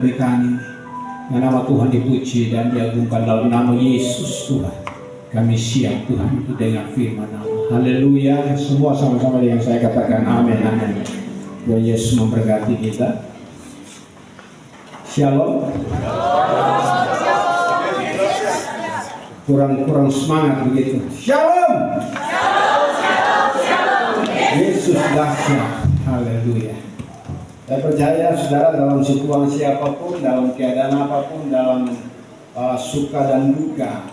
Berikan nama Tuhan dipuji dan diagungkan dalam nama Yesus Tuhan. Kami siap Tuhan itu dengan firman nama. Haleluya. Semua sama-sama yang saya katakan amin, amin. Tuhan Yesus memberkati kita. Shalom. Kurang semangat begitu. Shalom. Yesus dahsyat. Haleluya. Saya percaya saudara dalam situasi apapun, dalam keadaan apapun, dalam suka dan duka,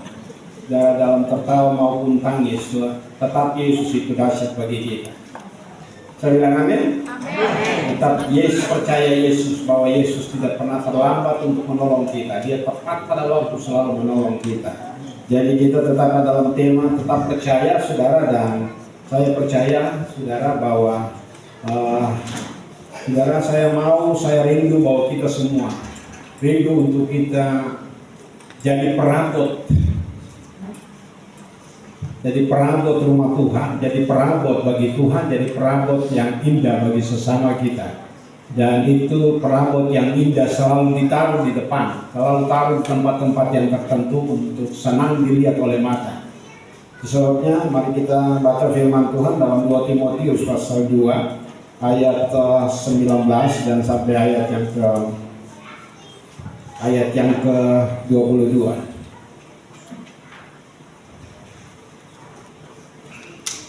dalam tertawa maupun tangis, tetap Yesus itu dahsyat bagi kita. Saya bilang amin. Tetap Yesus, percaya Yesus bahwa Yesus tidak pernah terlambat untuk menolong kita. Dia tepat pada waktu selalu menolong kita. Jadi kita tetap dalam tema tetap percaya saudara, dan saya percaya saudara bahwa saudara, saya rindu bahwa kita semua rindu untuk kita jadi perabot rumah Tuhan, jadi perabot bagi Tuhan, jadi perabot yang indah bagi sesama kita. Dan itu perabot yang indah selalu ditaruh di depan, selalu taruh di tempat-tempat yang tertentu untuk senang dilihat oleh mata. Sebabnya mari kita baca firman Tuhan dalam 2 Timotius pasal 2 ayat 19 dan sampai ayat yang ke-22.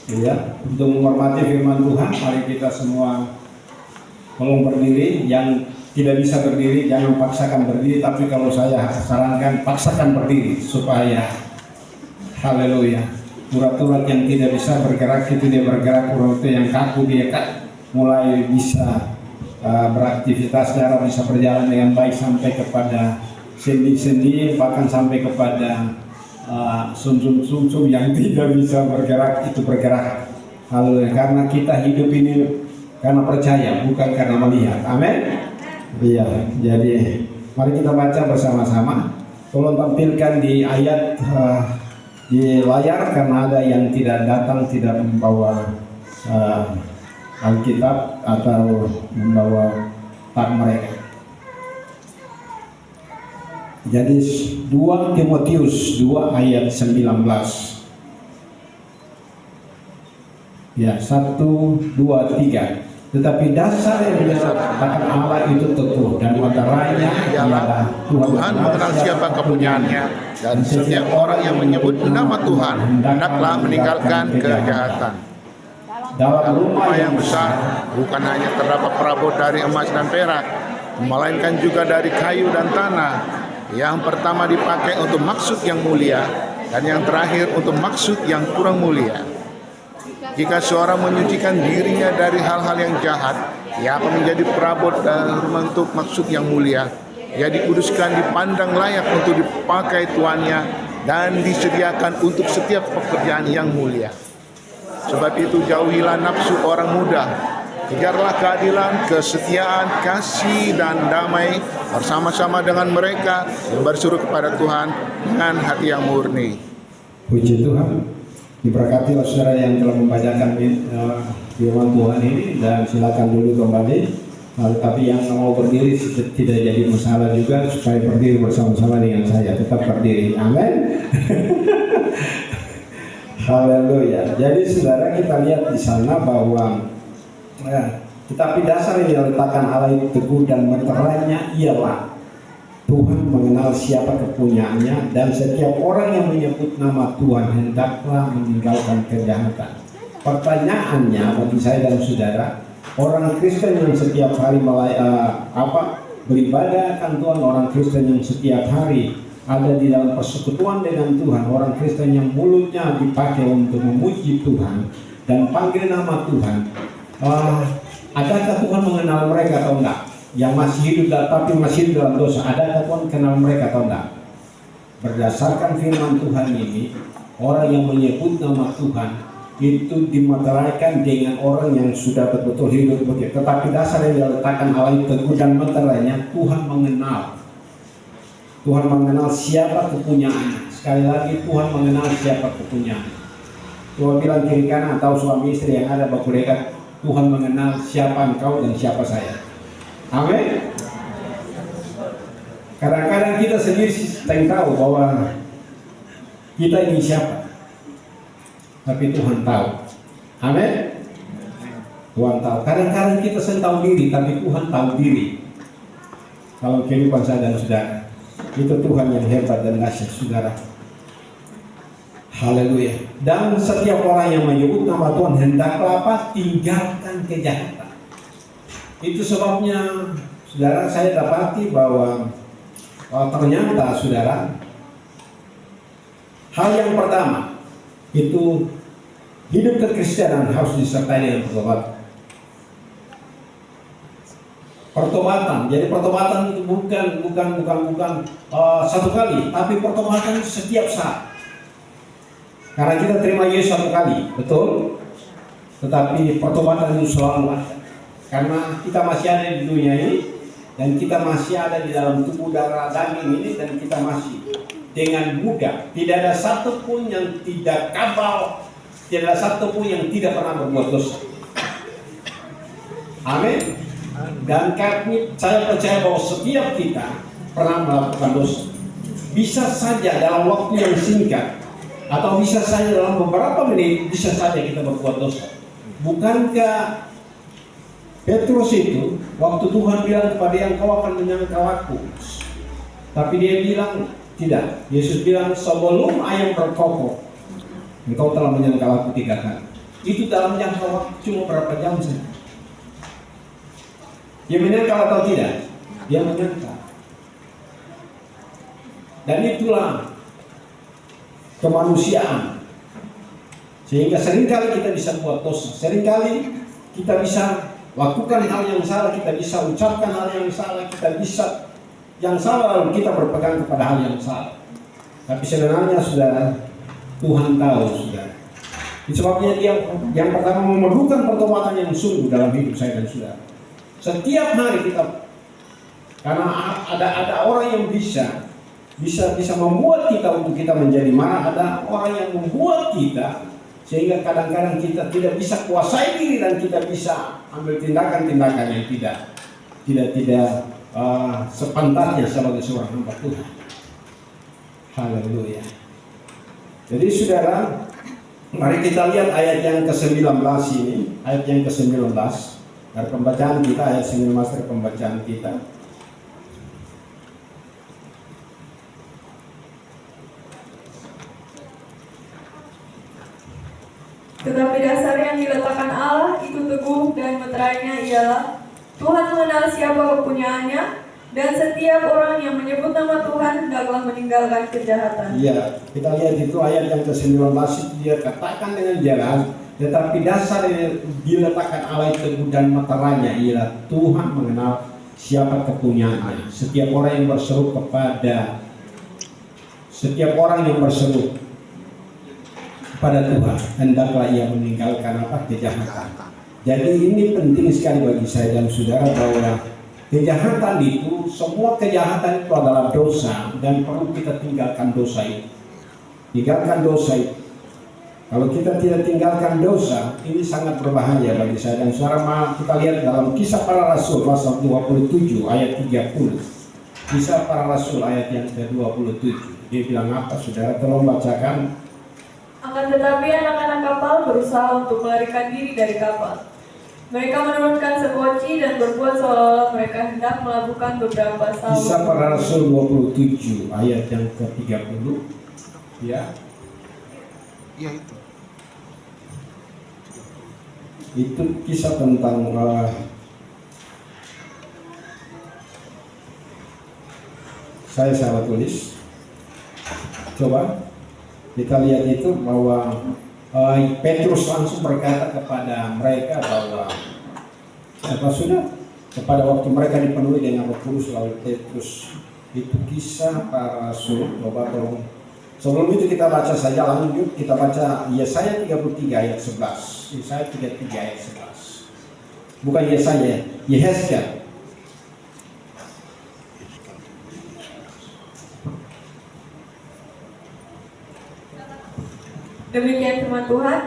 Ya, untuk menghormati firman Tuhan, mari kita semua tolong berdiri. Yang tidak bisa berdiri jangan paksakan berdiri, tapi kalau saya sarankan paksakan berdiri supaya haleluya. Urat-urat yang tidak bisa bergerak itu dia bergerak, urat yang kaku dia mulai bisa beraktivitas, darah bisa berjalan dengan baik sampai kepada sendi-sendi, bahkan sampai kepada sumsum-sumsum yang tidak bisa bergerak itu bergerak. Haleluya, karena kita hidup ini karena percaya, bukan karena melihat. Amin. Iya, jadi mari kita baca bersama-sama. Tolong tampilkan di ayat di layar, karena ada yang tidak datang, tidak membawa Alkitab atau membawa tab mereka. Jadi 2 Timotius 2 ayat 19. Ya, 1, 2, 3. Tetapi dasar yang dinyatakan Allah itu teguh, dan materainya ialah Tuhan mengenal siapa kepunyaannya, dan setiap orang yang menyebut nama Tuhan hendaklah meninggalkan kejahatan. Dalam rumah yang besar bukan hanya terdapat perabot dari emas dan perak, melainkan juga dari kayu dan tanah. Yang pertama dipakai untuk maksud yang mulia, dan yang terakhir untuk maksud yang kurang mulia. Jika seorang menyucikan dirinya dari hal-hal yang jahat, ia akan menjadi perabot dan untuk maksud yang mulia. Ia dikuduskan, dipandang layak untuk dipakai tuannya, dan disediakan untuk setiap pekerjaan yang mulia. Sebab itu jauhilah nafsu orang muda, kejarlah keadilan, kesetiaan, kasih, dan damai bersama-sama dengan mereka yang berseru kepada Tuhan dengan hati yang murni. Puji Tuhan, diberkatilah saudara yang telah membacakan firman Tuhan ini, dan silakan dulu kembali. Tapi yang mau berdiri tidak jadi masalah juga, supaya berdiri bersama-sama dengan saya, tetap berdiri. Amin. Haleluya. Jadi saudara, kita lihat di sana bahwa tetapi dasar yang diletakkan Allah itu teguh, dan meterainya ialah Tuhan mengenal siapa kepunyaannya, dan setiap orang yang menyebut nama Tuhan hendaklah meninggalkan kejahatan. Pertanyaannya bagi saya dan saudara, orang Kristen yang setiap hari beribadah akan Tuhan, orang Kristen yang setiap hari ada di dalam persekutuan dengan Tuhan, orang Kristen yang mulutnya dipakai untuk memuji Tuhan dan panggil nama Tuhan, adakah Tuhan mengenal mereka atau enggak? Yang masih hidup tapi masih hidup dalam dosa, adakah Tuhan kenal mereka atau enggak? Berdasarkan firman Tuhan ini, orang yang menyebut nama Tuhan itu dimeteraikan dengan orang yang sudah betul-betul hidup begitu. Tetapi dasar yang diletakkan Allah itu teguh, dan meterainya Tuhan mengenal. Tuhan mengenal siapa kepunyaannya. Sekali lagi, Tuhan mengenal siapa kepunyaannya. Tuhan bilang kiri kanan atau suami istri yang ada baku dekat, Tuhan mengenal siapa engkau dan siapa saya. Amin. Kadang-kadang kita sendiri tidak tahu bahwa kita ini siapa, tapi Tuhan tahu. Amin. Tuhan tahu. Kadang-kadang kita sendiri tahu diri, tapi Tuhan tahu diri. Kalau kehidupan saya dan saudara, itu Tuhan yang hebat dan dahsyat, saudara. Haleluya. Dan setiap orang yang menyebut nama Tuhan hendaklah apa? Tinggalkan kejahatan. Itu sebabnya, saudara, saya dapati bahwa ternyata, saudara, hal yang pertama itu hidup kekristenan harus disertai dengan pertobatan. Pertobatan. Jadi pertobatan itu bukan satu kali, tapi pertobatan itu setiap saat. Karena kita terima Yesus satu kali, betul? Tetapi pertobatan itu selalu ada. Karena kita masih ada di dunia ini, dan kita masih ada di dalam tubuh darah daging ini, dan kita masih dengan mudah. Tidak ada satupun yang tidak kabal, tidak ada satupun yang tidak pernah berbuat dosa. Amin. Dan saya percaya bahwa setiap kita pernah melakukan dosa. Bisa saja dalam waktu yang singkat, atau bisa saja dalam beberapa menit, bisa saja kita berbuat dosa. Bukankah Petrus itu, waktu Tuhan bilang kepada dia, engkau akan menyangkal aku, tapi dia bilang tidak. Yesus bilang, sebelum ayam berkokok, engkau telah menyangkal aku 3 kali. Itu dalam jangka waktu cuma berapa jam saja. Dia menyangkal atau tidak? Dia menyangkal. Dan itulah kemanusiaan. Sehingga seringkali kita bisa buat dosa, seringkali kita bisa lakukan hal yang salah, kita bisa ucapkan hal yang salah, kita bisa yang salah lalu kita berpegang kepada hal yang salah. Tapi sebenarnya saudara, Tuhan tahu, saudara. Sebabnya dia yang pertama memerlukan pertobatan yang sungguh dalam hidup saya dan saudara. Setiap hari kita, karena ada orang yang bisa membuat kita untuk kita menjadi marah, ada orang yang membuat kita sehingga kadang-kadang kita tidak bisa kuasai diri dan kita bisa ambil tindakan-tindakan yang tidak sepantasnya sebagai seorang hamba Tuhan. Haleluya. Jadi saudara, mari kita lihat ayat yang ke-19 ini, ayat yang ke-19 dari pembacaan kita, ayat 19 dari pembacaan kita. Tetapi dasar yang diletakkan Allah itu teguh, dan meterainya ialah Tuhan mengenal siapa kepunyaannya, dan setiap orang yang menyebut nama Tuhan hendaklah meninggalkan kejahatan. Iya, kita lihat itu ayat yang ke-19 itu dia katakan dengan jelas, tetapi dasar yang diletakkan Allah itu teguh dan meterainya ialah Tuhan mengenal siapa kepunyaannya. Setiap orang yang berseru kepada Tuhan, hendaklah ia meninggalkan kejahatan. Jadi ini penting sekali bagi saya dan saudara bahwa kejahatan itu, semua kejahatan itu adalah dosa dan perlu kita tinggalkan dosa itu. Tinggalkan dosa itu. Kalau kita tidak tinggalkan dosa, ini sangat berbahaya bagi saya dan saudara. Kita lihat dalam Kisah Para Rasul pasal 27 ayat 30. Kisah Para Rasul ayat yang ke-27. Dia bilang apa, saudara? Tolong bacakan. Akan tetapi anak-anak kapal berusaha untuk melarikan diri dari kapal. Mereka menurunkan sekoci dan berbuat seolah-olah mereka hendak melabuhkan beberapa salib. Kisah Para Rasul 27 ayat yang ke-30. Ya. Ya itu. Itu kisah tentang saya salah tulis. Coba kita lihat itu bahwa Petrus langsung berkata kepada mereka bahwa kepada waktu mereka dipenuhi dengan Roh Kudus, lalu Petrus, itu Kisah Para Rasul. Coba tolong. Sebelum itu kita baca saja, lanjut kita baca Yesaya 33 ayat 11. Yesaya 33 ayat 11. Bukan Yesaya, Yehezkiel. Demikian firman Tuhan,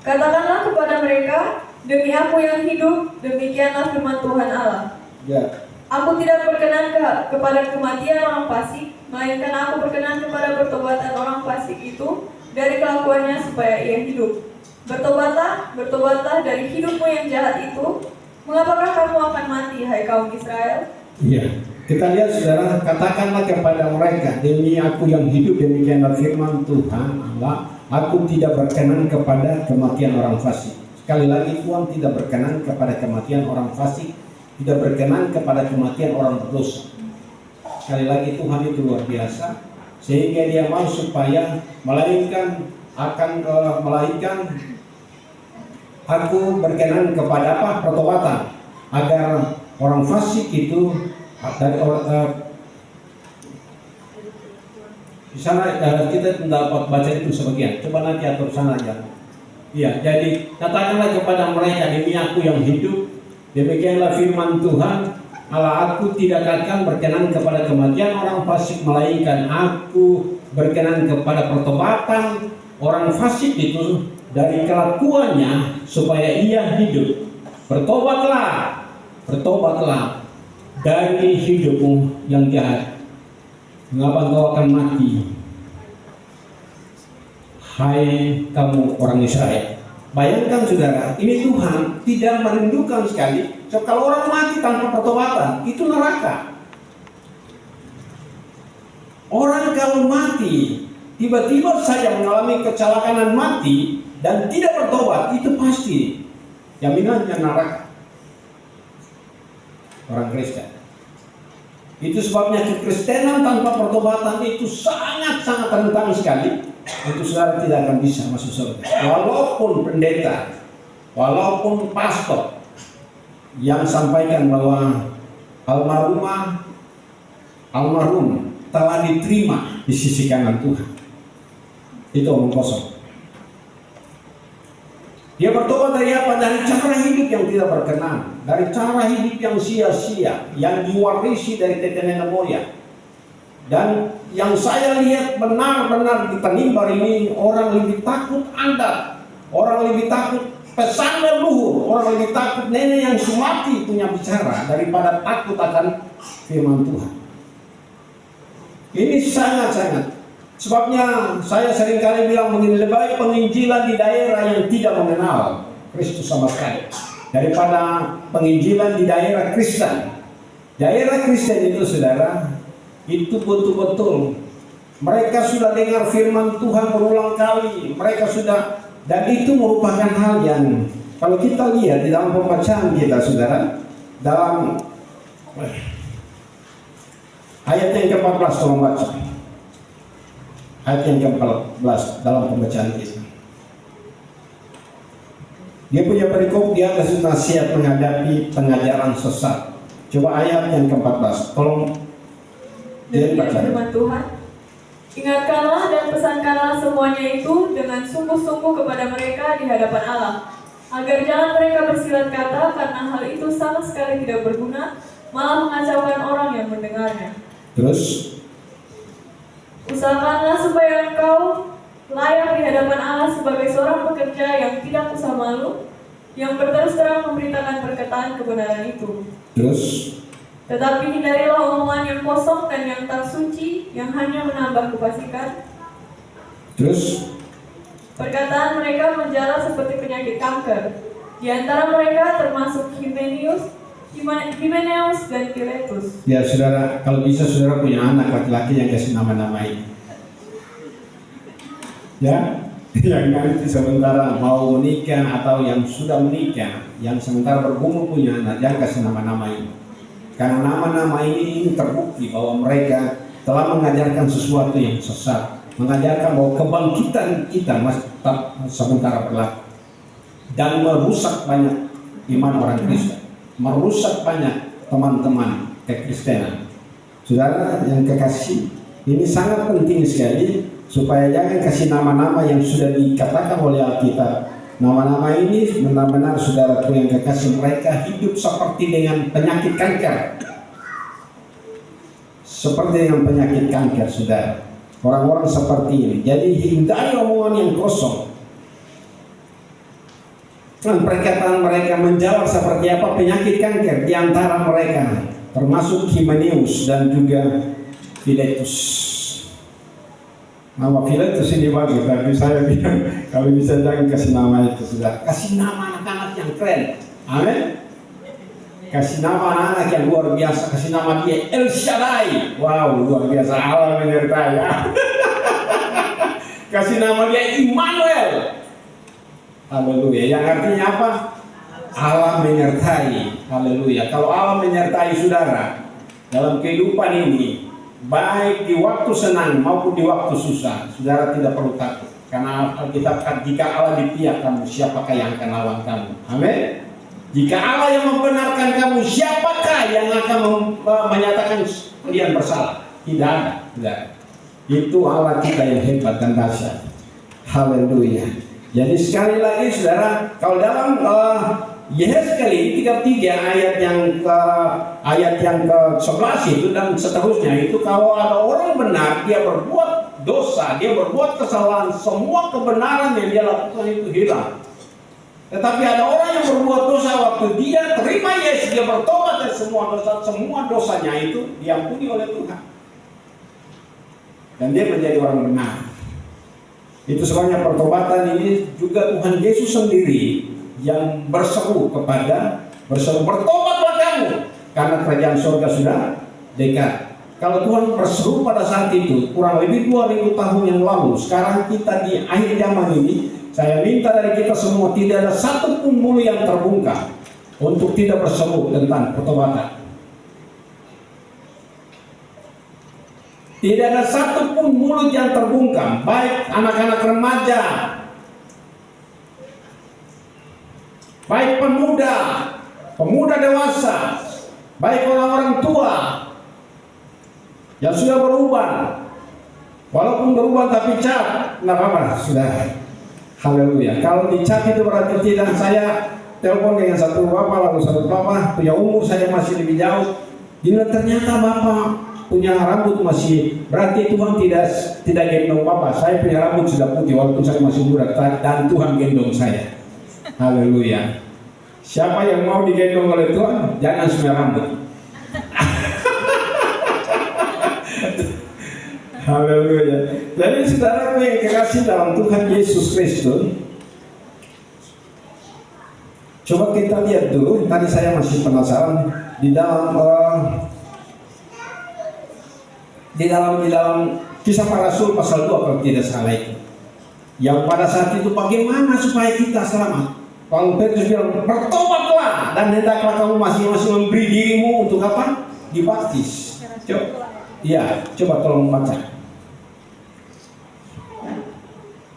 katakanlah kepada mereka, demi aku yang hidup, demikianlah firman Tuhan Allah. Ya, Aku tidak berkenan kepada kematian orang fasik, melainkan aku berkenan kepada pertobatan orang fasik itu dari kelakuannya supaya ia hidup. Bertobatlah, bertobatlah dari hidupmu yang jahat itu. Mengapakah kamu akan mati, hai kaum Israel? Iya, kita lihat saudara, katakanlah kepada mereka, demi aku yang hidup, demikianlah firman Tuhan Allah, aku tidak berkenan kepada kematian orang fasik. Sekali lagi, Tuhan tidak berkenan kepada kematian orang fasik, tidak berkenan kepada kematian orang berdosa. Sekali lagi, Tuhan itu luar biasa, sehingga Dia mau supaya melainkan aku berkenan kepada apa? Pertobatan, agar orang fasik itu dari di sana kita tidak dapat baca itu sebagian. Coba nanti atur sana aja. Iya, jadi katakanlah kepada mereka, demi aku yang hidup, demikianlah firman Tuhan Allah, aku tidak akan berkenan kepada kematian orang fasik, melainkan aku berkenan kepada pertobatan orang fasik itu dari kelakuannya supaya ia hidup. Bertobatlah, bertobatlah dari hidupmu yang jahat. Mengapa engkau akan mati, hai kamu orang Israel? Bayangkan saudara, ini Tuhan tidak merindukan sekali. So, kalau orang mati tanpa pertobatan, itu neraka. Orang kalau mati, tiba-tiba saja mengalami kecelakaan mati dan tidak bertobat, itu pasti jaminannya neraka. Orang Kristen. Itu sebabnya kekristenan tanpa pertobatan itu sangat-sangat rentan sekali untuk saudara tidak akan bisa masuk surga. Walaupun pendeta, walaupun pastor yang sampaikan bahwa almarhum telah diterima di sisi kanan Tuhan, itu omong kosong. Dia bertobat dari apa? Dari cara hidup yang tidak berkenan, dari cara hidup yang sia-sia, yang diwarisi dari nenek moyang. Dan yang saya lihat benar-benar di Tanimbar ini, orang lebih takut adat, orang lebih takut pesan leluhur, orang lebih takut nenek yang sumati punya bicara daripada takut akan firman Tuhan. Ini sangat-sangat. Sebabnya saya seringkali bilang begini, lebih baik penginjilan di daerah yang tidak mengenal Kristus sama sekali daripada penginjilan di daerah Kristen. Daerah Kristen itu saudara, itu betul-betul mereka sudah dengar firman Tuhan berulang kali, mereka sudah, dan itu merupakan hal yang kalau kita lihat di dalam pembacaan kita saudara, dalam ayat yang ke-14 tolong baca. Ayat yang ke-14 dalam pembacaan kita. Dia punya perikop di atas nasihat menghadapi pengajaran sesat. Coba ayat yang ke-14. Tolong baca. Firman Tuhan. Ingatkanlah dan pesankanlah semuanya itu dengan sungguh-sungguh kepada mereka di hadapan Allah, agar jangan mereka bersilat kata, karena hal itu sama sekali tidak berguna, malah mengacaukan orang yang mendengarnya. Terus usahakanlah supaya engkau layak di hadapan Allah sebagai seorang pekerja yang tidak usah malu, yang berterus terang memberitakan perkataan kebenaran itu. Terus, tetapi hindarilah omongan yang kosong dan yang tak suci, yang hanya menambah kefasikan. Terus, perkataan mereka menjala seperti penyakit kanker. Di antara mereka termasuk Himeneus dan Filetus. Ya saudara, kalau bisa saudara punya anak laki-laki yang kasih nama-nama ini. Ya, yang nanti sementara mau menikah atau yang sudah menikah, yang sementara bergumul punya anak, jangan kasih nama-nama ini. Karena nama-nama ini terbukti bahwa mereka telah mengajarkan sesuatu yang sesat, mengajarkan bahwa kebangkitan kita masih tetap sementara berlaku dan merusak banyak iman orang Kristen, merusak banyak teman-teman kekristenan. Saudara yang kekasih, ini sangat penting sekali supaya jangan kasih nama-nama yang sudah dikatakan oleh Alkitab. Nama-nama ini benar-benar saudaraku yang kekasih, mereka hidup seperti dengan penyakit kanker. Seperti dengan penyakit kanker, saudara. Orang-orang seperti ini. Jadi hindari omongan yang kosong. Dan perkataan mereka menjawab seperti apa penyakit kanker di antara mereka termasuk Himeneus dan juga Filetus. Nama Filetus ini bagus, tapi saya bilang kalau bisa jangan kasih nama itu, sudah kasih nama anak-anak yang keren. Amin. Kasih nama anak-anak yang luar biasa, kasih nama dia El Shaddai. Wow, luar biasa, Allah menyertai. Kasih nama dia Immanuel. Haleluya. Yang artinya apa? Allah menyertai. Haleluya. Kalau Allah menyertai saudara dalam kehidupan ini, baik di waktu senang maupun di waktu susah, saudara tidak perlu takut. Karena Alkitab katakan, jika Allah di pihak kamu, siapakah yang akan lawan kamu? Amin. Jika Allah yang membenarkan kamu, siapakah yang akan menyatakan kalian bersalah? Tidak ada. Tidak. Itu Allah kita yang hebat dan dahsyat. Haleluya. Jadi sekali lagi saudara, kalau dalam Yehezkel 33 ayat yang ke-11 itu dan seterusnya itu, kalau ada orang benar dia berbuat dosa, dia berbuat kesalahan, semua kebenaran yang dia lakukan itu hilang. Tetapi ada orang yang berbuat dosa, waktu dia terima Yesus, dia bertobat dan semua dosanya itu diampuni oleh Tuhan. Dan dia menjadi orang benar. Itu sebabnya pertobatan ini juga Tuhan Yesus sendiri yang berseru bertobatlah kamu karena kerajaan surga sudah dekat. Kalau Tuhan berseru pada saat itu kurang lebih 2000 tahun yang lalu, sekarang kita di akhir zaman ini, saya minta dari kita semua tidak ada satu pun mulut yang terbungkam untuk tidak berseru tentang pertobatan. Tidak ada satu pun mulut yang terbungkam, baik anak-anak remaja, baik pemuda dewasa, baik orang-orang tua yang sudah berubah, walaupun berubah tapi cat, tidak apa-apa, sudah. Haleluya. Kalau dicat itu berarti tidak. Saya telepon dengan satu bapak, lalu satu bapak punya umur saya masih lebih jauh. Bila ternyata bapak punya rambut masih, berarti Tuhan tidak gendong bapak. Saya punya rambut sudah putih walaupun saya masih muda, dan Tuhan gendong saya. Haleluya. Siapa yang mau digendong oleh Tuhan, jangan semua rambut. Haleluya. Jadi saudaraku yang kekasih dalam Tuhan Yesus Kristus, coba kita lihat dulu. Tadi saya masih penasaran di dalam Kisah Para Rasul pasal 2 kalau tidak salah itu, yang pada saat itu bagaimana supaya kita selamat. Kalau Petrus bilang bertobatlah dan hendaklah kamu masing-masing memberi dirimu untuk apa? Dibaptis. Coba tolong baca.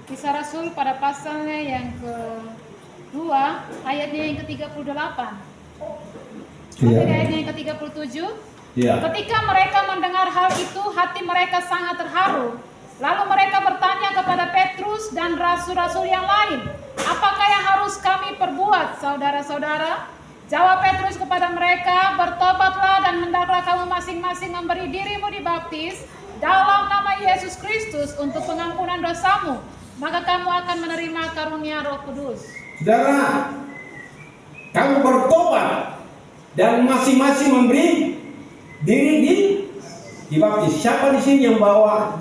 Kisah Rasul pada pasalnya yang ke-2 ayatnya yang ke-38. Ayatnya yang ke-37. Ketika mereka mendengar hal itu, hati mereka sangat terharu. Lalu mereka bertanya kepada Petrus dan rasul-rasul yang lain, apakah yang harus kami perbuat, saudara-saudara? Jawab Petrus kepada mereka, bertobatlah dan hendaklah kamu masing-masing memberi dirimu dibaptis dalam nama Yesus Kristus untuk pengampunan dosamu, maka kamu akan menerima karunia Roh Kudus. Saudara, kamu bertobat dan masing-masing memberi diri dibaptis. Siapa di sini yang dibawa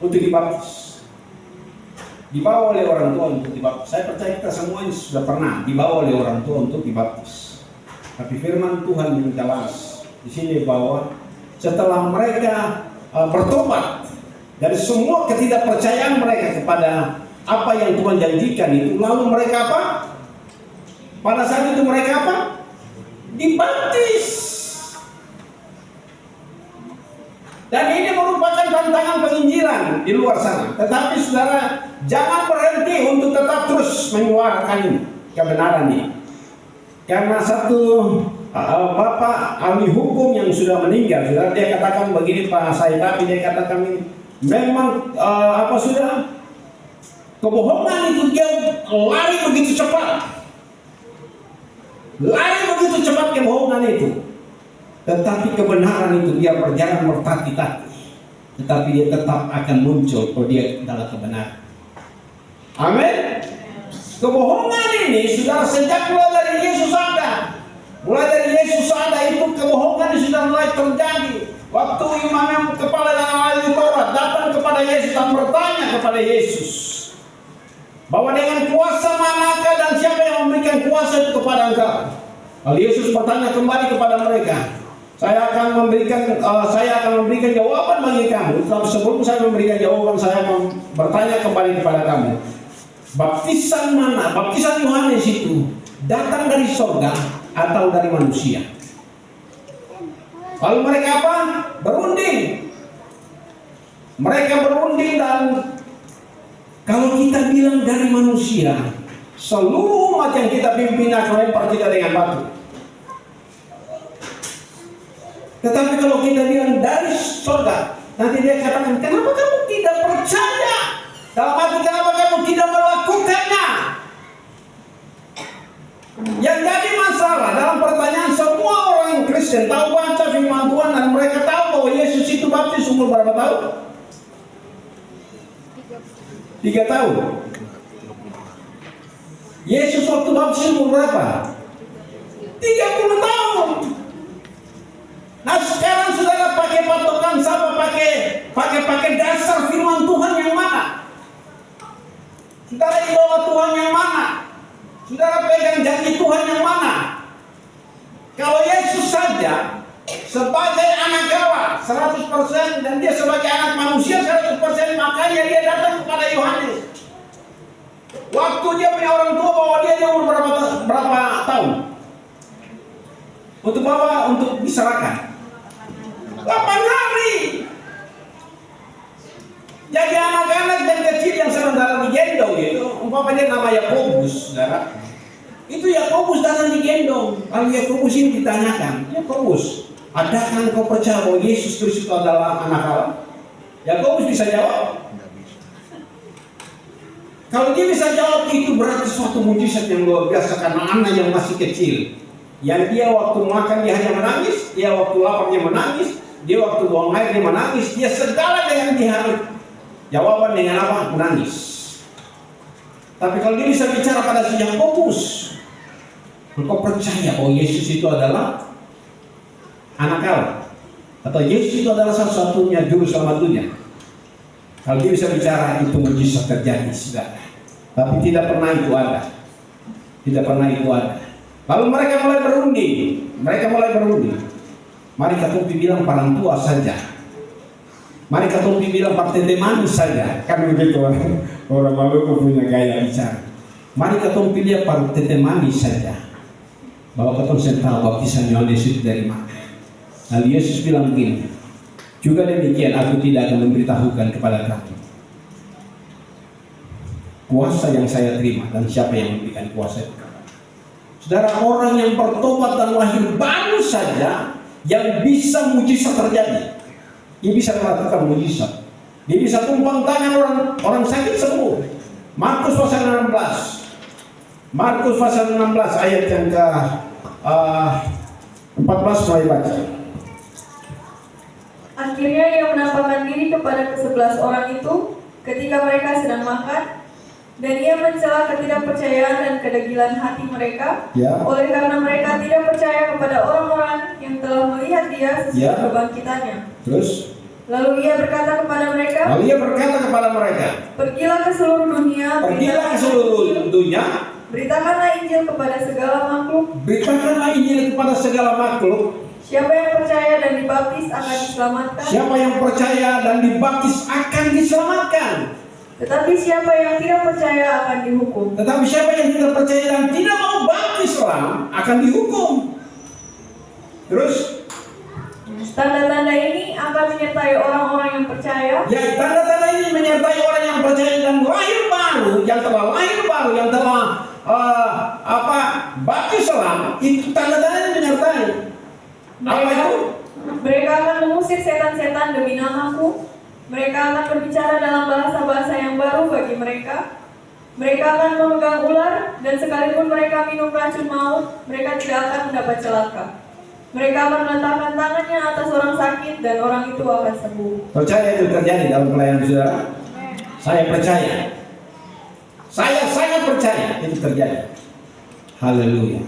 untuk dibaptis? Dibawa oleh orang tua untuk dibaptis. Saya percaya kita semua ini sudah pernah dibawa oleh orang tua untuk dibaptis. Tapi firman Tuhan yang jelas di sini bahwa setelah mereka bertobat dari semua ketidakpercayaan mereka kepada apa yang Tuhan janjikan itu, lalu mereka apa? Pada saat itu mereka apa? Dibaptis. Dan ini merupakan tantangan penginjilan di luar sana. Tetapi saudara, jangan berhenti untuk tetap terus menyuarakan ini, kebenaran ini. Karena satu bapak ahli hukum yang sudah meninggal, saudara, dia katakan begini, Pak Saitapi, dia katakan ini, memang kebohongan itu dia lari begitu cepat. Lari begitu cepat kebohongan itu. Tetapi kebenaran itu dia berjalan mertati-tati. Tetapi dia tetap akan muncul kalau dia adalah kebenaran. Amin. Kebohongan ini sudah sejak mulai dari Yesus ada. Mulai dari Yesus ada itu kebohongan sudah mulai terjadi. Waktu imam yang kepala dan ahli Taurat datang kepada Yesus dan bertanya kepada Yesus bahwa dengan kuasa manakah dan siapa yang memberikan kuasa itu kepada engkau? Lalu Yesus bertanya kembali kepada mereka, saya akan memberikan jawaban bagi kamu. Tapi sebelum saya memberikan jawaban, saya akan bertanya kembali kepada kamu. Baptisan mana? Baptisan Yohanes itu datang dari surga atau dari manusia? Lalu mereka apa? Berunding. Mereka berunding, dan kalau kita bilang dari manusia, seluruh umat yang kita pimpin akan lempar kita dengan batu. Tetapi kalau kita bilang dari surga, nanti dia katakan, kenapa kamu tidak percaya? Dalam arti, kenapa kamu tidak melakukannya? Yang jadi masalah dalam pertanyaan, semua orang Kristen tahu baca firman Tuhan dan mereka tahu bahwa Yesus itu baptis umur berapa tahun? 3 tahun. Yesus waktu baptis umur berapa? 30 tahun. Nah sekarang saudara pakai patokan sama pakai dasar firman Tuhan yang mana? Saudara idola Tuhan yang mana? Saudara pegang janji Tuhan yang mana? Kalau Yesus saja sebagai anak Allah 100% dan dia sebagai anak manusia 100%, makanya dia datang kepada Yohanes. Waktu dia punya orang tua bahwa dia umur berapa tahun? Untuk bawa untuk diserahkan 8 hari. Jadi anak-anak dan kecil yang sementara digendong itu, umpamanya nama Yakobus, saudara. Itu Yakobus datang digendong. Lalu Yakobus ini ditanyakan, Yakobus, adakah engkau percaya bahwa Yesus Kristus adalah anak Allah? Yakobus bisa jawab. Kalau dia bisa jawab, itu berarti suatu mujizat yang luar biasa, karena anak yang masih kecil, yang dia waktu makan dia hanya menangis, dia waktu lapar dia menangis, dia waktu buang air dia menangis, dia segala dengan dia jawaban dengan apa? Menangis. Tapi kalau dia bisa bicara pada si Yakobus, engkau percaya bahwa Yesus itu adalah anak Allah, atau Yesus itu adalah satu-satunya juru selamat dunia. Kalau dia bisa bicara, itu mujizat terjadi, saudara. Tapi tidak pernah itu ada. Tidak pernah itu ada. Lalu mereka mulai berunding. Mari Katumpi bilang parang tua saja. Mari Katumpi bilang partai manis saja. Kan begitu orang Maluku punya gaya bicara. Mari Katumpi lihat partai manis saja. Bahwa Katumpi tahu baptisan Yohanes itu dari mana. Lalu Yesus bilang begini, juga demikian aku tidak akan memberitahukan kepada kamu kuasa yang saya terima dan siapa yang memberikan kuasa itu. Saudara, orang yang bertobat dan lahir baru saja yang bisa mujizat terjadi. Dia bisa melakukan mujizat. Dia bisa tumpang tangan orang sakit sembuh. Markus pasal 16. Markus pasal 16 ayat yang ke 14 mulai baca. Akhirnya ia menampakkan diri kepada ke-11 orang itu ketika mereka sedang makan, dan ia mencela ketidakpercayaan dan kedegilan hati mereka, oleh karena mereka tidak percaya kepada orang-orang yang telah melihat dia sesudah kebangkitannya. Terus? Lalu ia berkata kepada mereka, pergilah ke seluruh dunia, beritakanlah Injil kepada segala makhluk. Siapa yang percaya dan dibaptis akan diselamatkan. Tetapi siapa yang tidak percaya akan dihukum. Tetapi siapa yang tidak percaya dan tidak mau baptis akan dihukum. Terus? Tanda-tanda ini akan menyertai orang-orang yang percaya. Ya, tanda-tanda ini menyertai orang yang percaya dan lahir baru, yang telah baptis itu tanda-tanda menyertai. Mereka akan mengusir setan-setan demi namaku. Mereka akan berbicara dalam bahasa-bahasa yang baru bagi mereka. Mereka akan memegang ular, dan sekalipun mereka minum racun maut, mereka tidak akan mendapat celaka. Mereka akan meletakkan tangannya atas orang sakit, dan orang itu akan sembuh. Percaya itu terjadi dalam pelayanan saudara? Saya percaya. Saya sangat percaya itu terjadi. Haleluya.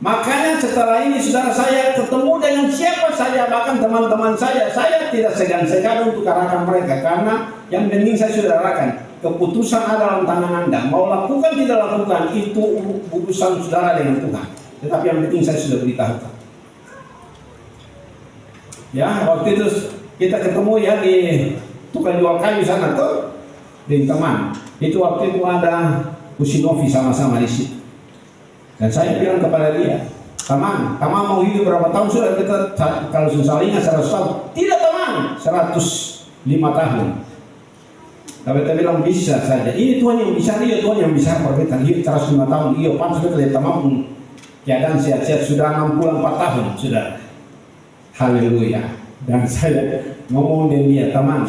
Makanya setelah ini saudara, saya ketemu dengan siapa saja, bahkan teman-teman saya tidak segan-segan untuk arahkan mereka, karena yang penting saya sudah arahkan. Keputusan ada dalam tangan Anda, mau lakukan tidak lakukan itu urusan saudara dengan Tuhan. Tetapi yang penting saya sudah beritahukan. Ya, waktu itu kita ketemu ya di tukang jual kayu sana tuh, di teman. Itu waktu itu ada Usinovi sama-sama di situ. Dan saya bilang kepada dia, teman mau hidup berapa tahun sudah? Kita kalau susah ingat 100 tahun. Tidak teman, 105 tahun. Tapi kita bilang bisa saja. Ini Tuhan yang bisa, iya Tuhan yang bisa perbedaan hidup 105 tahun. Iya, pan sudah lihat teman keadaan sehat-sehat sudah 64 tahun sudah. Haleluya. Dan saya ngomong dengan dia, teman,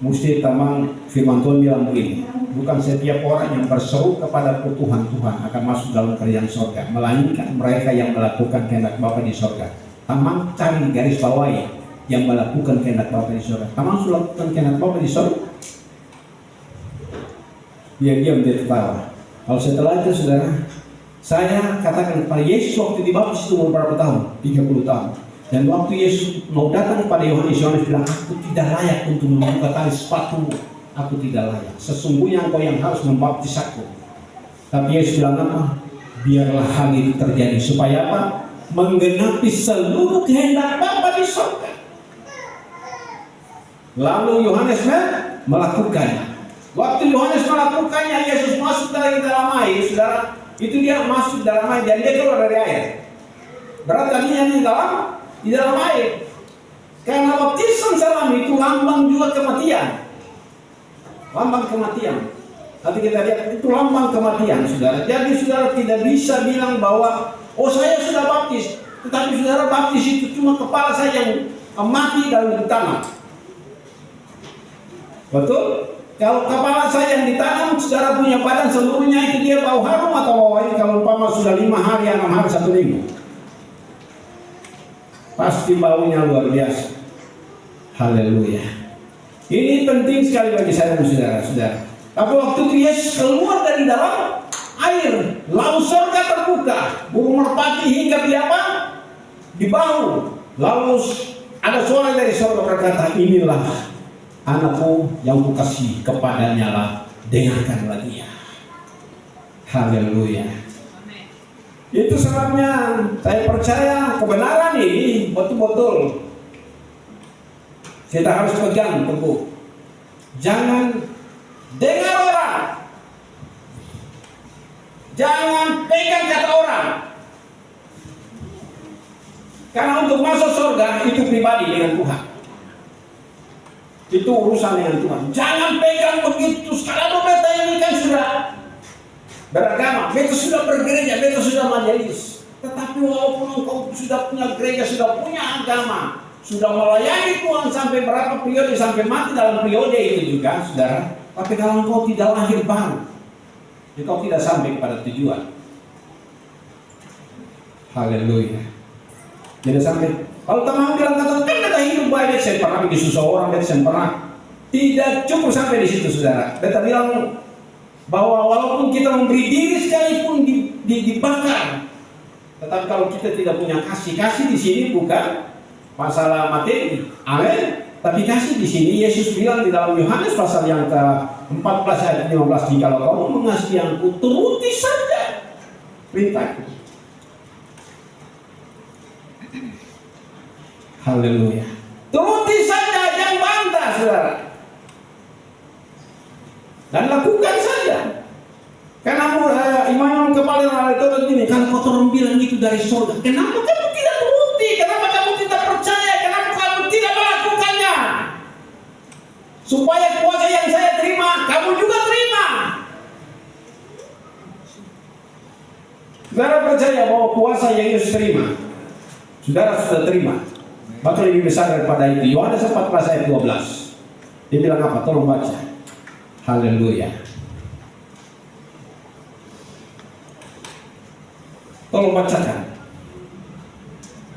mesti teman firman Tuhan bilang begini, bukan setiap orang yang berseru kepada Tuhan akan masuk dalam kerajaan sorga, melainkan mereka yang melakukan kehendak Bapa di sorga. Teman cari garis bawahi yang melakukan kehendak Bapa di sorga. Teman sudah lakukan kehendak Bapa di sorga. Dia diam, dia tertawa. Kalau setelah itu saudara, saya katakan kepada Yesus waktu dibaptis itu umur berapa tahun? 30 tahun. Dan waktu Yesus mau datang kepada Yohanes bilang, aku tidak layak untuk membuka tali sepatumu. Aku tidak layak. Sesungguhnya engkau yang harus membaptis aku. Tapi Yesus bilang apa? Biarlah hal itu terjadi. Supaya apa? Menggenapi seluruh kehendak Bapa di surga. Lalu Yohanes melakukannya. Waktu Yohanes melakukannya, Yesus masuk dari dalam air, saudara. Itu dia masuk dalam air dan dia keluar dari air. Berarti tadinya di dalam air. Karena baptisan salam itu lambang juga kematian. Lambang kematian. Nanti kita lihat itu lambang kematian, saudara. Jadi saudara tidak bisa bilang bahwa oh saya sudah baptis, tetapi saudara baptis itu cuma kepala saya yang mati dalam ditanam. Betul? Kalau kepala saya yang ditanam, saudara punya badan seluruhnya itu dia bau harum atau bau wangi. Kalau umpama sudah 5 hari, 6 hari, 1 minggu, pasti baunya luar biasa. Haleluya. Ini penting sekali bagi saya dan saudara-saudara. Tapi waktu itu Yesus keluar dari dalam air, lalu surga terbuka, burung merpati hingga di apa? Di bahu. Lalu ada suara dari surga berkata, inilah anakku yang kukasih, kepadanya lah dengarkanlah dia. Haleluya. Itu sebabnya saya percaya kebenaran ini betul-betul kita harus pegang teguh. Jangan dengar orang, jangan pegang kata orang. Karena untuk masuk surga itu pribadi dengan Tuhan. Itu urusan dengan Tuhan. Jangan pegang begitu. Sekarang beta ini kan sudah beragama, beta sudah bergereja, beta sudah majelis. Tetapi walaupun engkau sudah punya gereja, sudah punya agama, sudah melayani Tuhan sampai berapa periode, sampai mati dalam periode itu juga, saudara. Tapi kalau engkau tidak lahir baru, engkau tidak sampai kepada tujuan. Haleluya. Tidak sampai. Kalau teman bilang kata, kan kita hidup baik, saya pernah bikin susah orang, saya pernah. Tidak cukup sampai di situ, saudara. Kita bilang bahwa walaupun kita memberi diri sekalipun dibakar, tetapi kalau kita tidak punya kasih di sini bukan masalah materi, amin. Tapi kasih di sini Yesus bilang di dalam Yohanes pasal yang ke-14 ayat 15, jikalau kamu mengasihi aku, turuti saja perintahku. Haleluya. Turuti saja, jangan bantah, saudara. Dan lakukan saja. Karena Immanuel kepala orang itu begini, kalau kotoran bilang itu dari surga, kenapa kamu tidak turuti? Kenapa kamu tidak percaya? Kenapa kamu tidak melakukannya? Supaya kuasa yang saya terima, kamu juga terima. Saudara percaya bahwa kuasa yang Yesus terima, saudara sudah terima. Bahkan lebih besar daripada itu. Yohanes 14 ayat 12. Dia bilang apa? Tolong baca. Haleluya. Tolong bacakan.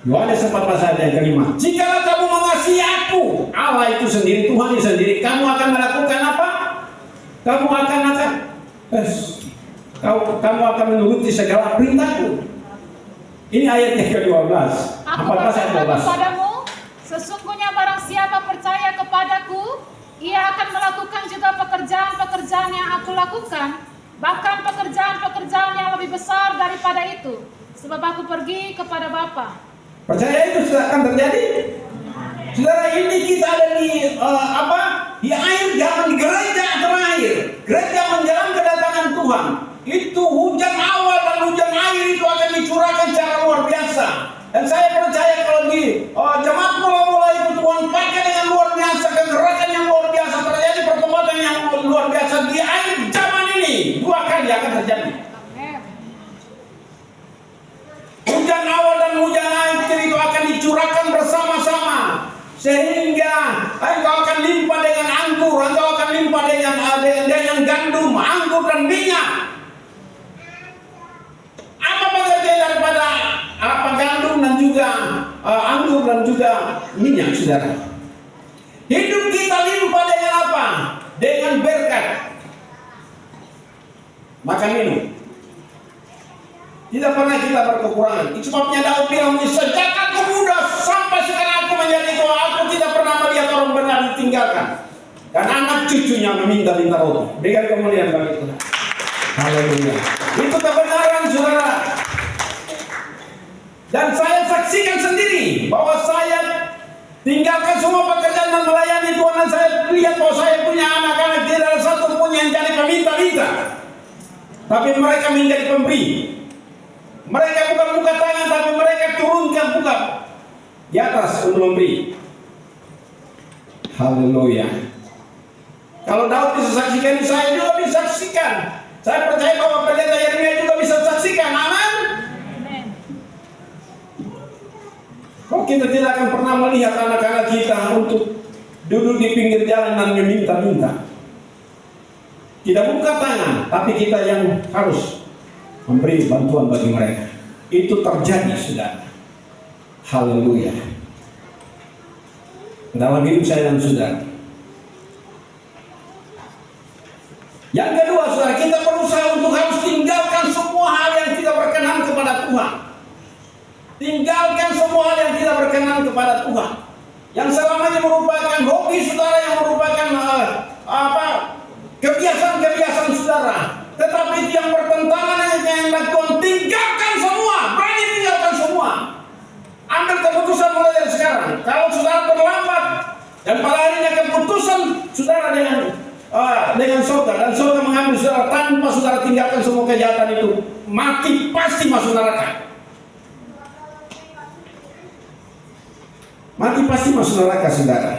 Yohanes 14 ayat yang kelima. Jikalau kamu mengasihi aku, Allah itu sendiri, Tuhan itu sendiri, kamu akan melakukan apa? Kamu akan kamu akan menuruti segala perintahku. Ini ayat yang ke-12. Aku 14 ayat berkata 12. kepadamu, sesungguhnya barang siapa percaya kepadaku, ia akan melakukan juga pekerjaan-pekerjaan yang aku lakukan, bahkan pekerjaan-pekerjaan yang lebih besar daripada itu, sebab aku pergi kepada Bapa. Percaya itu sudah akan terjadi. Saudara, ini kita ada di di air zaman gereja terakhir, gereja menjelang kedatangan Tuhan. Itu hujan awal dan hujan air itu akan dicurahkan secara luar biasa. Dan saya percaya kalau di jemaat mula-mula itu Tuhan pakai dengan luar biasa, kegerakan yang luar biasa, terjadi pertobatan yang luar biasa di akhir zaman ini 2 kali akan terjadi. Hujan awal dan hujan air itu akan dicurahkan bersama-sama, sehingga engkau akan limpah dengan anggur, engkau akan limpah dengan gandum, anggur dan minyak. Apa pengertian daripada gandum dan juga anggur dan juga minyak, saudara? Hidup kita limpah dengan apa? Dengan berkat. Makan minum. Tidak pernah kita berkekurangan. Itu sebabnya Daud bilang, sejak aku muda sampai sekarang aku menjadi tua, aku tidak pernah melihat orang benar ditinggalkan dan anak cucunya meminta-minta roti. Berikan kemuliaan bagi Tuhan. Haleluya. Itu kebenaran, saudara. Dan saya saksikan sendiri bahwa saya tinggalkan semua pekerjaan dan melayani Tuhan, dan saya lihat bahwa saya punya anak-anak tidak ada satu pun yang jadi peminta-minta, tapi mereka menjadi pemberi. Mereka bukan buka tangan, tapi mereka turunkan buka di atas untuk memberi. Haleluya. Kalau Daud bisa saksikan, saya juga bisa saksikan. Saya percaya bahwa pendeta Yeremia juga bisa saksikan. Amin. Kok kita tidak akan pernah melihat anak-anak kita untuk duduk di pinggir jalan dan meminta-minta. Tidak buka tangan, tapi kita yang harus memberi bantuan bagi mereka. Itu terjadi, saudara. Haleluya. Dalam hidup saya dan saudara. Yang kedua, saudara, kita berusaha untuk harus tinggalkan semua hal yang tidak berkenan kepada Tuhan. Tinggalkan semua hal yang tidak berkenan kepada Tuhan. Yang selamanya merupakan hobi saudara, yang merupakan kebiasaan-kebiasaan saudara. Tetapi itu yang bertentangan dengan Tuhan. Tinggalkan semua, berani tinggalkan semua. Ambil keputusan mulai dari sekarang. Kalau saudara terlambat dan pada akhirnya keputusan saudara dengan saudara, dan saudara mengambil saudara tanpa saudara tinggalkan semua kejahatan itu, mati pasti masuk neraka. Mati pasti masuk neraka, saudara.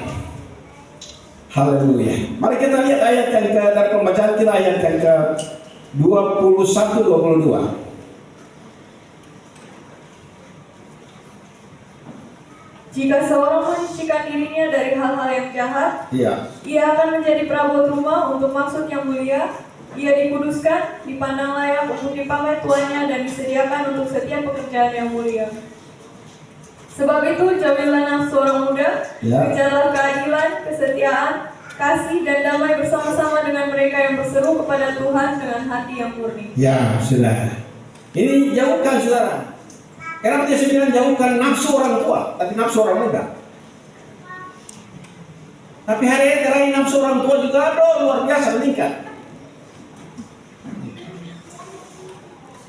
Haleluya. Mari kita lihat ayat yang dari pembacaan kita, ayat yang ke 21-22. Jika seorang menyucikan dirinya dari hal-hal yang jahat, ia akan menjadi perabot rumah untuk maksud yang mulia. Ia dikuduskan, dipandang layak untuk dipamer tuannya, dan disediakan untuk setiap pekerjaan yang mulia. Sebab itu, jauhilah nafsu orang muda, kejarlah keadilan, kesetiaan, kasih, dan damai bersama-sama dengan mereka yang berseru kepada Tuhan dengan hati yang murni. Ya, saudara. Ini jauhkan, saudara. Kenapa dia bilang jauhkan nafsu orang tua, tapi nafsu orang muda? Tapi hari-hari nafsu orang tua juga luar biasa meningkat.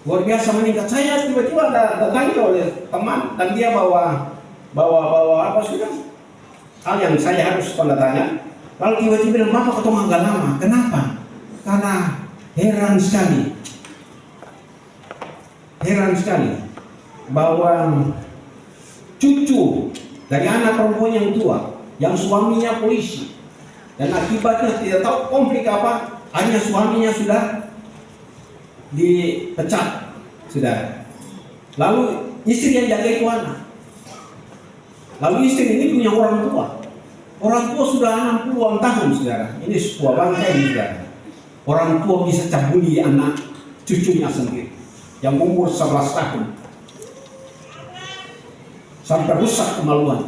Luar biasa meningkat. Saya tiba-tiba datang oleh teman dan dia bawa apa sudah hal yang saya harus tanda tanya. Lalu tiba-tiba bilang, "Bapak ketemu agak lama." Kenapa? Karena heran sekali bahwa cucu dari anak perempuan yang tua, yang suaminya polisi, dan akibatnya tidak tahu konflik apa, hanya suaminya sudah dipecat, sudah. Lalu istri yang jaga itu anak. Lalu istri ini punya orang tua. Orang tua sudah 60-an tahun, saudara. Ini sebuah bangkai, saudara. Orang tua bisa cabuli anak cucunya sendiri yang umur 11 tahun. Sampai rusak kemaluan.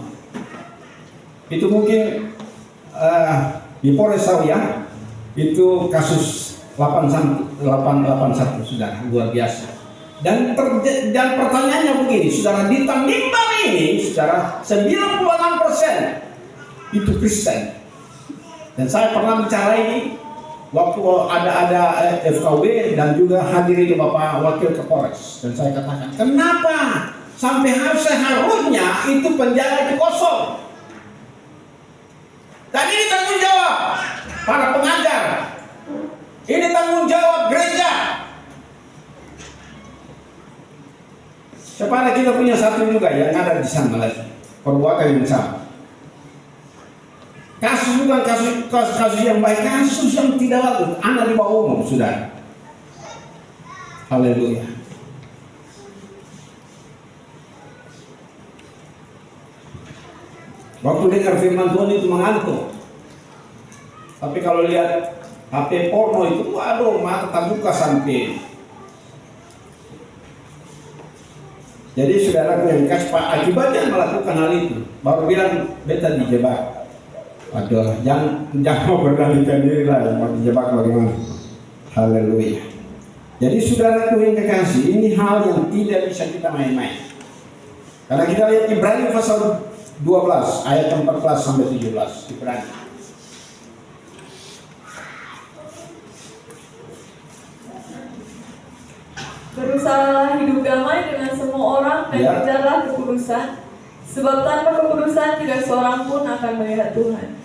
Itu mungkin di Polres Sawian itu kasus 8 881 saudara, luar biasa. Dan pertanyaannya begini, saudara, di Tanimbar ini, saudara, 96% itu Kristen. Dan saya pernah bicara ini waktu ada FKW dan juga hadirin Bapak Wakil Kapolres. Dan saya katakan, kenapa sampai seharusnya itu penjara itu kosong? Dan ini tanggung jawab para pengajar. Ini tanggung jawab gereja. Supaya kita punya satu juga yang ada di sana lagi, perbuatan yang sama. Kasus bukan kasus yang baik, kasus yang tidak bagus. Anak di bawah umur, saudara. Haleluya. Waktu dengar firman Tuhan itu mengantuk. Tapi kalau lihat HP porno itu, aduh, mata terbuka sampai. Jadi saudara yang kasih akibatnya melakukan hal itu, baru bilang beta dijebak. Aduh, jangan mau berdalihkan diri lah, mau dijebak bagaimana. Haleluya. Jadi saudara yang kekasih, ini hal yang tidak bisa kita main-main. Karena kita lihat Ibrani pasal 12 ayat 14 sampai 17 Ibrani. Berusahalah hidup damai dengan semua orang dan kejarlah kekudusan, sebab tanpa kekudusan tidak seorang pun akan melihat Tuhan.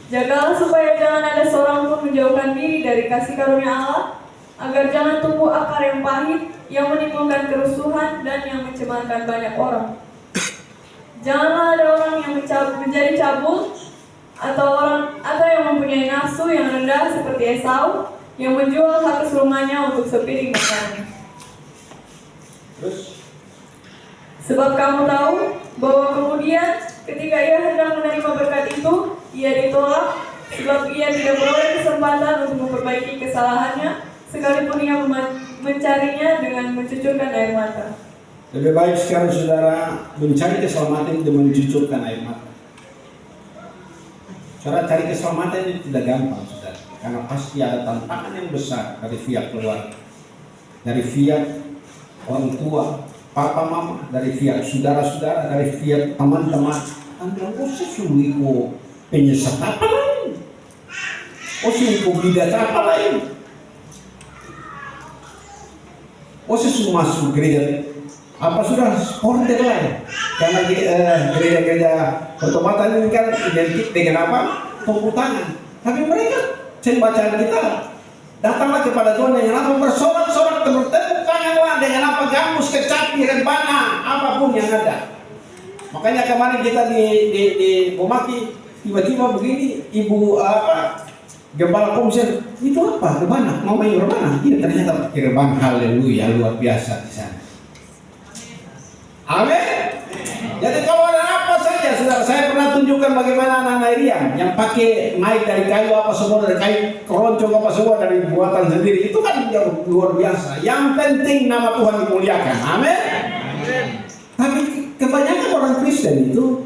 Jagalah supaya jangan ada seorang pun menjauhkan diri dari kasih karunia Allah, agar jangan tumbuh akar yang pahit, yang menimbulkan kerusuhan dan yang mencemarkan banyak orang. Janganlah ada orang yang menjadi cabul, atau yang mempunyai nafsu yang rendah seperti Esau, yang menjual hak kesulungannya untuk sepiring makanan. Sebab kamu tahu bahwa kemudian ketika ia hendak menerima berkat itu, ia ditolak, sebab ia tidak beroleh kesempatan untuk memperbaiki kesalahannya, sekalipun ia mencarinya dengan mencucurkan air mata. Lebih baik sekarang saudara mencari keselamatan dan mencucurkan air mata. Cara cari keselamatan itu tidak gampang, saudara, karena pasti ada tantangan yang besar dari pihak keluarga, dari pihak orang tua, papa mama, dari pihak saudara-saudara, dari pihak teman-teman. Anda sesungguhnya ko penyesat apa lain? Sesungguhnya ko bidat apa lain? Sesungguhnya masuk gereja apa sudah order lain? Karena gereja-gereja pertobatan ini kan identik dengan apa? Tepuk tangan. Tapi mereka bacaan kita datanglah kepada Tuhan dengan apa? Bersorak-sorak, bertepuk tanganlah dengan apa? Gambus, kecapi, rebana, apapun yang ada. Makanya kemarin kita di Bomaki tiba-tiba begini, ibu gembala komsel, itu apa? Rebana, mau main rebana? Iya, ternyata pakai rebana. Haleluya, luar biasa di sana. Amin. Jadi kalau ada apa saja, saudara, saya pernah tunjukkan bagaimana anak-anak Irian yang pakai mic dari kayu apa semua, dari kayu keroncong apa semua, dari buatan sendiri, itu kan luar biasa. Yang penting nama Tuhan dimuliakan. Amin. Tapi kebanyakan orang Kristen itu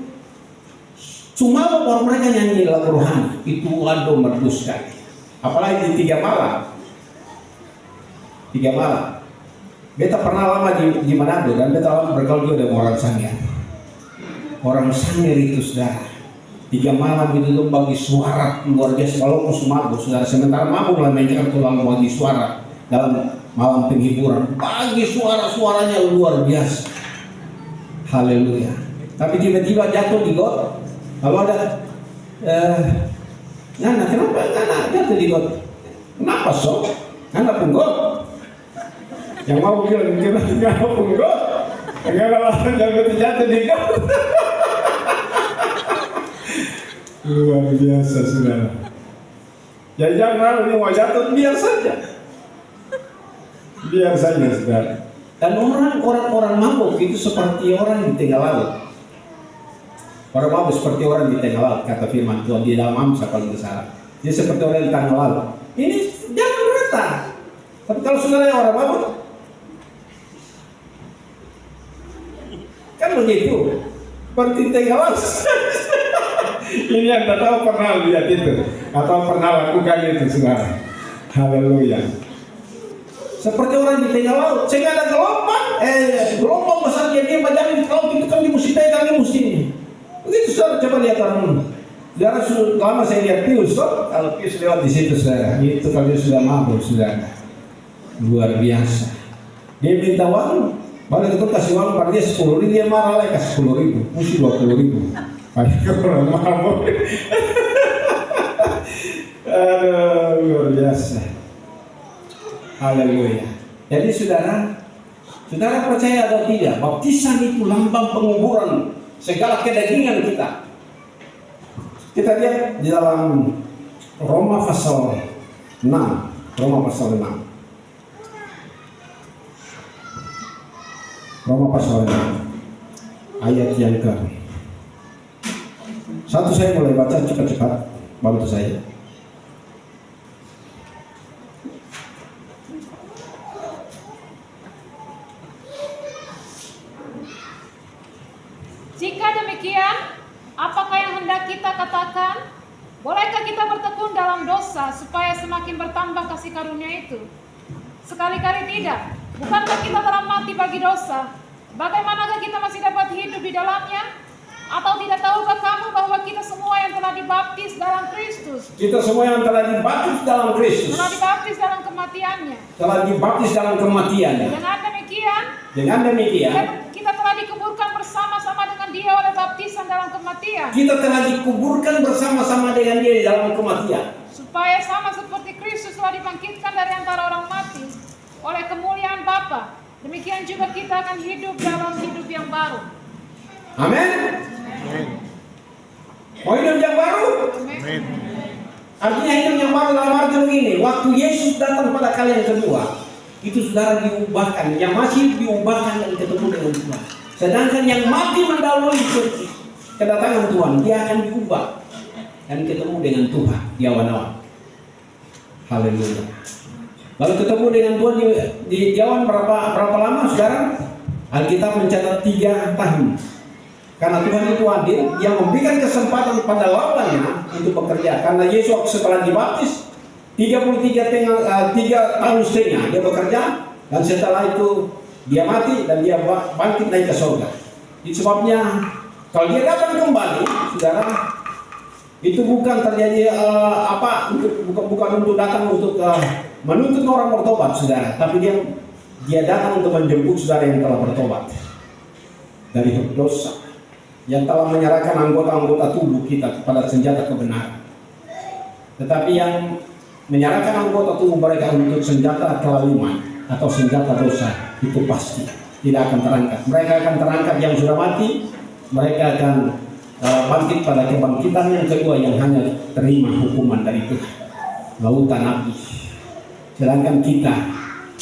cuma orang mereka nyanyi lagu rohani, itu aduh merdu sekali. Apalagi di 3 malam. 3 malam. Beta pernah lama di Manado dan beta lama bergaul juga dengan orang Sangir. Orang Sangir itu sudah 3 malam itu tuh bagi suara luar biasa. Kalau mau mabuk, saudara, sementara mabuk lah mainkan tulang bagi suara dalam malam penghiburan, bagi suaranya luar biasa. Haleluya. Tapi tiba-tiba jatuh di got. Kalau ada Nana, kenapa Nana jatuh di got? Kenapa sok? Nana pun got. Yang mau bilang nggak pun got. Enggak jatuh di got. Luar biasa, saudara. Ya jangan ini mau jatuh, biar saja. Biar saja, saudara. Dan orang mabuk itu seperti orang di tengah laut. Orang mabuk seperti orang di tengah laut, kata firman Tuhan di dalam Amsal kalau tidak salah. Dia seperti orang di tengah laut. Ini jangan merata. Tapi kalau saudara yang orang mabuk, kan begitu. Seperti tengah laut. Ini yang tak tahu pernah lihat itu atau pernah lakukan itu, saudara. Haleluya. seperti orang di tengah laut. Sehingga ada gelombang besar dia bayangin kalau itu kan mesti pegang mesti ini. Begitu saudara, coba lihat orang dulu. Saudara lama saya lihat Pius, kalau Pius lewat di situ saudara, itu kalau dia sudah mabuk saudara, luar biasa. Dia minta uang, baru itu kasih uang pada dia 10.000, dia marah lagi kasih 10.000, mesti 20.000. Ayo orang mabuk. Aduh, luar biasa. Haleluya. Jadi saudara percaya atau tidak, baptisan itu lambang penguburan segala kedagingan kita. Kita lihat di dalam Roma pasal 6. Roma pasal 6. Roma pasal 6. Ayat yang ke. Satu saya mulai baca cepat-cepat, bantu saya. Jika demikian, apakah yang hendak kita katakan? Bolehkah kita bertekun dalam dosa supaya semakin bertambah kasih karunia itu? Sekali-kali tidak. Bukankah kita telah mati bagi dosa? Bagaimanakah kita masih dapat hidup di dalamnya? Atau tidak tahukah kamu bahwa kita semua yang telah dibaptis dalam Kristus? Kita semua yang telah dibaptis dalam Kristus. Telah dibaptis dalam kematiannya. Telah dibaptis dalam kematiannya. Dengan demikian, kita kita telah dikuburkan bersama-sama dengan Dia oleh baptisan dalam kematian. Kita telah dikuburkan bersama-sama dengan Dia di dalam kematian. Supaya sama seperti Kristus telah dibangkitkan dari antara orang mati oleh kemuliaan Bapa, demikian juga kita akan hidup dalam hidup yang baru. Amin. Mau hidup yang baru? Amin. Artinya hidup yang baru dalam arti begini, waktu Yesus datang pada kali yang kedua, itu saudara diubahkan, yang masih diubahkan dan ketemu dengan Tuhan. Sedangkan yang mati mendahului kedatangan Tuhan, dia akan diubah dan ketemu dengan Tuhan di awan-awan. Haleluya. Lalu ketemu dengan Tuhan di awan berapa lama saudara? Alkitab mencatat 3 tahun. Karena Tuhan itu adil, Dia memberikan kesempatan pada lawannya untuk bekerja. Karena Yesus setelah dibaptis 3 tahun setengah dia bekerja, dan setelah itu dia mati dan dia bangkit naik ke surga. Itu sebabnya kalau dia datang kembali, saudara, itu bukan terjadi bukan untuk datang untuk menuntut orang bertobat, saudara, tapi dia datang untuk menjemput saudara yang telah bertobat dari dosa, yang telah menyerahkan anggota-anggota tubuh kita kepada senjata kebenaran. Tetapi yang menyerahkan anggota tubuh mereka untuk senjata kelaliman atau senjata dosa, itu pasti tidak akan terangkat. Mereka akan terangkat yang sudah mati, mereka akan bangkit pada kebangkitan yang kedua yang hanya terima hukuman dari Tuhan, lautan api. Sedangkan kita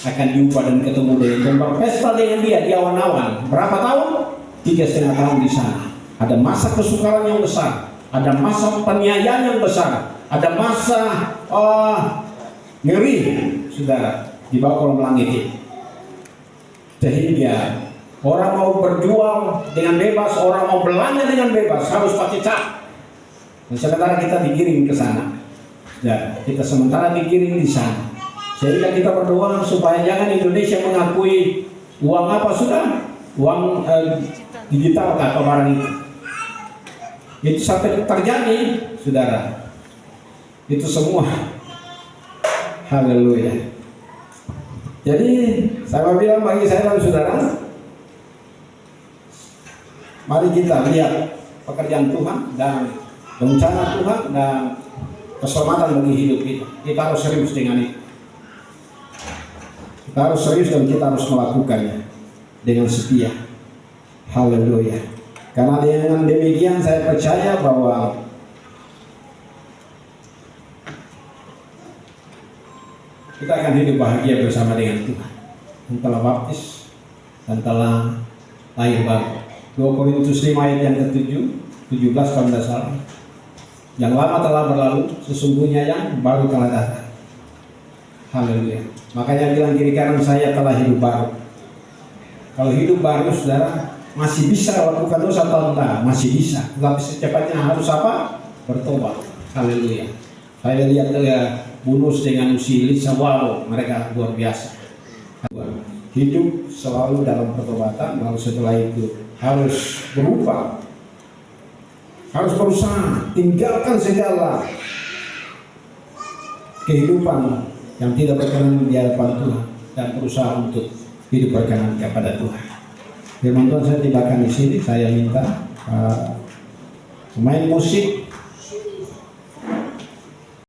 akan diubah dan ketemu dengan dan berpesta dengan Dia di awan-awan. Berapa tahun? 3,5 tahun di sana. Ada masa kesukaran yang besar, ada masa penganiayaan yang besar, ada masa ngeri, saudara, di bawah kolom langit ini. Sehingga orang mau berjual dengan bebas, orang mau belanja dengan bebas, harus pakai cap. Dan sementara kita digiring ke sana, ya, kita sementara digiring di sana. Sehingga kita berdoa supaya jangan Indonesia mengakui uang apa sudah, uang digital atau barang itu. Itu sampai terjadi, saudara. Itu semua. Haleluya. Jadi saya bilang bagi saya dan saudara, mari kita lihat pekerjaan Tuhan dan rencana Tuhan dan keselamatan bagi hidup kita. Kita harus serius dengan itu. Kita harus serius dan kita harus melakukannya dengan setia. Haleluya. Karena dengan demikian saya percaya bahwa kita akan hidup bahagia bersama dengan Tuhan yang telah baptis dan telah lahir baru. 2 Korintus 5 ayat yang ke-7, 17 kalau tidak salah. Yang lama telah berlalu, sesungguhnya yang baru telah datang. Haleluya. Makanya bilang kiri kanan saya telah hidup baru. Kalau hidup baru, saudara, masih bisa lakukan dosa atau tidak? Masih bisa. Tetapi secepatnya harus apa? Bertobat. Haleluya. Saya lihat Bunus dengan Usi Lisa, wow, mereka luar biasa. hidup selalu dalam pertobatan, lalu setelah itu harus berubah, harus berusaha tinggalkan segala kehidupan yang tidak berkenan di hadapan Tuhan dan berusaha untuk hidup berkenan kepada Tuhan. Firman Tuhan saya tibakan di sini. Saya minta pemain musik